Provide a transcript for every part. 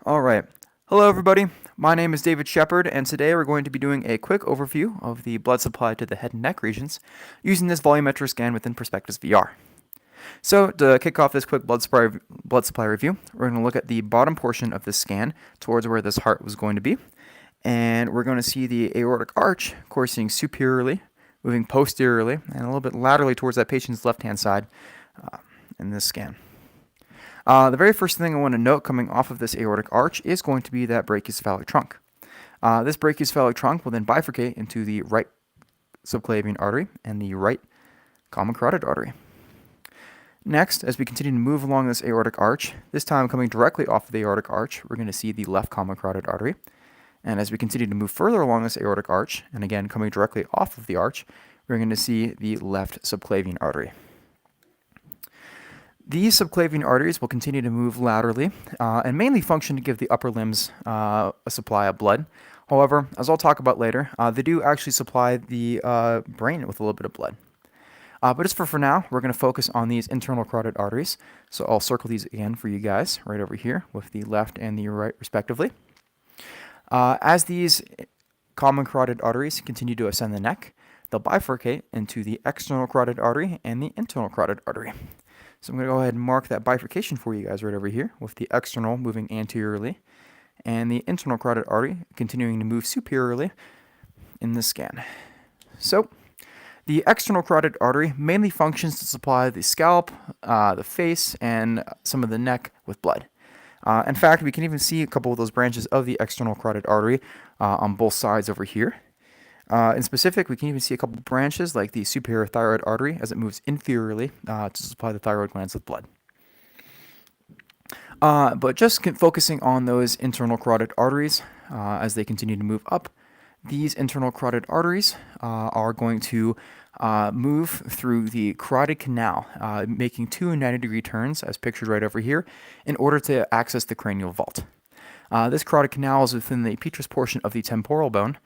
All right. Hello, everybody. My name is David Shepard, and today we're going to be doing a quick overview of the blood supply to the head and neck regions using this volumetric scan within Perspectives VR. So, to kick off this quick blood supply review, we're going to look at the bottom portion of the scan towards where this heart was going to be, and we're going to see the aortic arch coursing superiorly, moving posteriorly, and a little bit laterally towards that patient's left-hand side in this scan. The very first thing I want to note coming off of this aortic arch is going to be that brachiocephalic trunk. This brachiocephalic trunk will then bifurcate into the right subclavian artery and the right common carotid artery. Next, as we continue to move along this aortic arch, this time coming directly off of the aortic arch, we're going to see the left common carotid artery. And as we continue to move further along this aortic arch, and again coming directly off of the arch, we're going to see the left subclavian artery. These subclavian arteries will continue to move laterally and mainly function to give the upper limbs a supply of blood. However, as I'll talk about later, they do actually supply the brain with a little bit of blood. But just for now, we're going to focus on these internal carotid arteries. So I'll circle these again for you guys right over here with the left and the right respectively. As these common carotid arteries continue to ascend the neck, they'll bifurcate into the external carotid artery and the internal carotid artery. So I'm going to go ahead and mark that bifurcation for you guys right over here with the external moving anteriorly and the internal carotid artery continuing to move superiorly in this scan. So the external carotid artery mainly functions to supply the scalp, the face, and some of the neck with blood. In fact, we can even see a couple of those branches of the external carotid artery on both sides over here. In specific, we can even see a couple of branches like the superior thyroid artery as it moves inferiorly to supply the thyroid glands with blood. But just focusing on those internal carotid arteries as they continue to move up, these internal carotid arteries are going to move through the carotid canal, making two 90-degree turns as pictured right over here in order to access the cranial vault. This carotid canal is within the petrous portion of the temporal bone.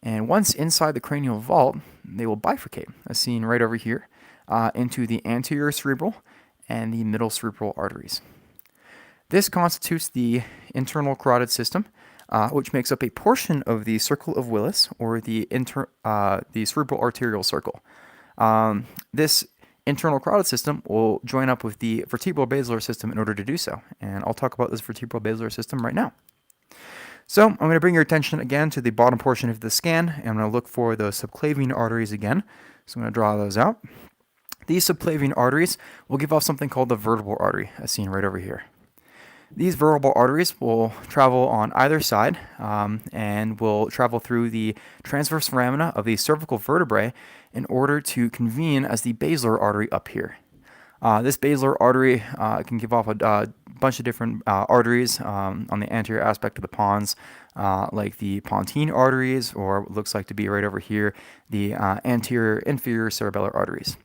And once inside the cranial vault, they will bifurcate, as seen right over here, into the anterior cerebral and the middle cerebral arteries. This constitutes the internal carotid system, which makes up a portion of the circle of Willis, or the cerebral arterial circle. This internal carotid system will join up with the vertebral basilar system in order to do so, and I'll talk about this vertebral basilar system right now. So I'm going to bring your attention again to the bottom portion of the scan, and I'm going to look for those subclavian arteries again. So I'm going to draw those out. These subclavian arteries will give off something called the vertebral artery, as seen right over here. These vertebral arteries will travel on either side and will travel through the transverse foramina of the cervical vertebrae in order to convene as the basilar artery up here. This basilar artery can give off a bunch of different arteries on the anterior aspect of the pons, like the pontine arteries, or what looks like to be right over here, the anterior inferior cerebellar arteries.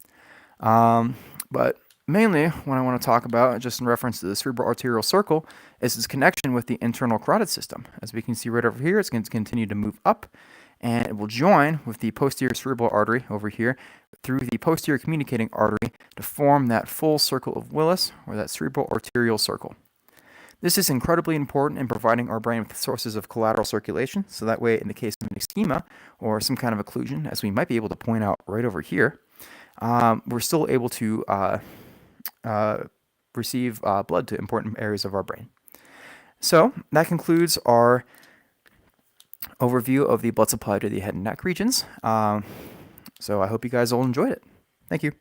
But mainly what I want to talk about, just in reference to the cerebral arterial circle, is its connection with the internal carotid system. As we can see right over here, it's going to continue to move up, and it will join with the posterior cerebral artery over here through the posterior communicating artery to form that full circle of Willis, or that cerebral arterial circle. This is incredibly important in providing our brain with sources of collateral circulation, so that way in the case of an ischemia or some kind of occlusion, as we might be able to point out right over here, we're still able to receive blood to important areas of our brain. So that concludes our overview of the blood supply to the head and neck regions. So I hope you guys all enjoyed it. Thank you.